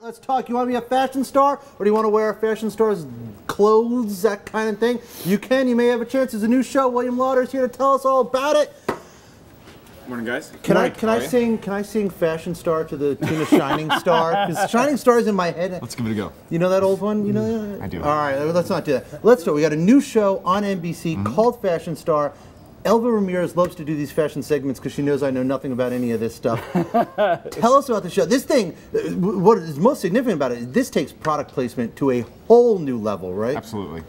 Let's talk. You want to be a fashion star, or do you want to wear a fashion star's clothes, that kind of thing? You can. You may have a chance. There's a new show. William Launder is here to tell us all about it. Morning, guys. Can I sing Fashion Star to the tune of Shining Star? Because Shining Star is in my head. Let's give it a go. You know that old one? You know that? I do. All right, let's not do that. Let's do it. We got a new show on NBC called Fashion Star. Elva Ramirez loves to do these fashion segments because she knows I know nothing about any of this stuff. Tell us about the show. This thing, what is most significant about it, this takes product placement to a whole new level, right? Absolutely.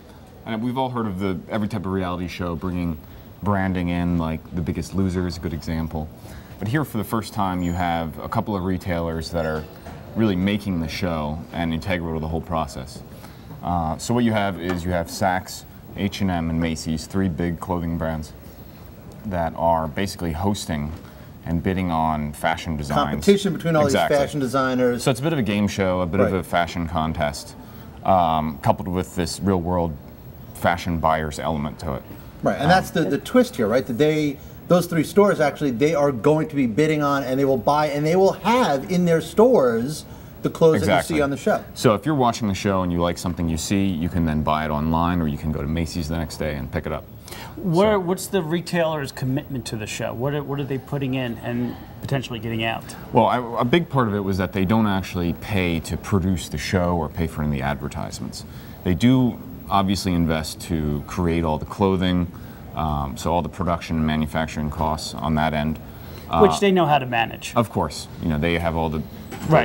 And we've all heard of every type of reality show bringing branding in, like The Biggest Loser is a good example. But here for the first time you have a couple of retailers that are really making the show and integral to the whole process. So what you have is you have Saks, H&M, and Macy's, three big clothing brands that are basically hosting and bidding on fashion designs. Competition between all these fashion designers. So it's a bit of a game show, a bit of a fashion contest, coupled with this real world fashion buyers element to it. Right, and that's the twist here, right? That those three stores actually, they are going to be bidding on, and they will buy, and they will have in their stores the clothes that you see on the show. So if you're watching the show and you like something you see, you can then buy it online, or you can go to Macy's the next day and pick it up. What's the retailer's commitment to the show? What are they putting in and potentially getting out? Well, a big part of it was that they don't actually pay to produce the show or pay for any advertisements. They do obviously invest to create all the clothing, so all the production and manufacturing costs on that end. Which they know how to manage. Of course. You know, they have all the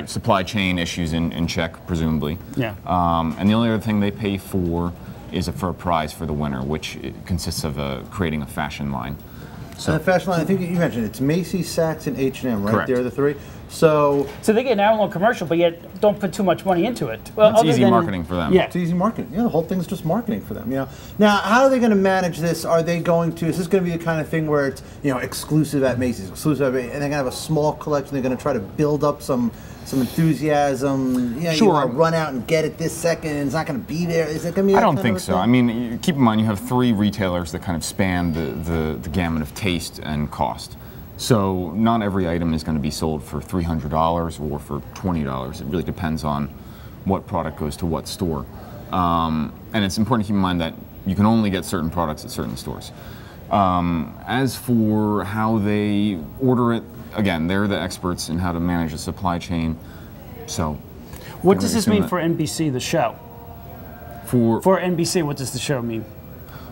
supply chain issues in check, presumably. Yeah. And the only other thing they pay for is for a prize for the winner, which consists of creating a fashion line. So the fashion line, I think you mentioned, it's Macy's, Saks, and H&M, right? Correct. They're the three. So they get an hour-long commercial, but yet don't put too much money into it. Well, it's easy marketing for them. Yeah, it's easy marketing. Yeah, the whole thing's just marketing for them. You know. Now, how are they going to manage this? Are they going to? Is this going to be the kind of thing where it's exclusive at Macy's, exclusive at Macy's, and they're going to have a small collection? They're going to try to build up some enthusiasm. Sure. You want to run out and get it this second, and it's not going to be there. Is it going to be? I don't think so. I mean, keep in mind you have three retailers that kind of span the gamut of taste and cost. So not every item is going to be sold for $300 or for $20. It really depends on what product goes to what store. And it's important to keep in mind that you can only get certain products at certain stores. As for how they order it, again, they're the experts in how to manage the supply chain. So, what does this mean for NBC, the show? For NBC, what does the show mean?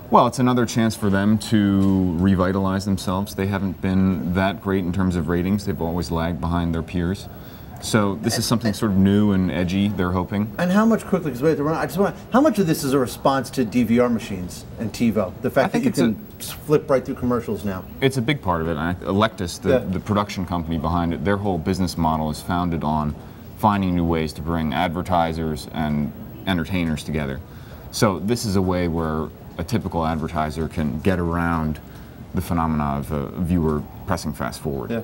Well, it's another chance for them to revitalize themselves. They haven't been that great in terms of ratings. They've always lagged behind their peers. So this is something sort of new and edgy, they're hoping. And how much quickly, because we have to run, I just want to, how much of this is a response to DVR machines and TiVo? The fact that you can flip right through commercials now. It's a big part of it. Electus, the production company behind it, their whole business model is founded on finding new ways to bring advertisers and entertainers together. So this is a way where a typical advertiser can get around the phenomena of a viewer pressing fast forward. Yeah.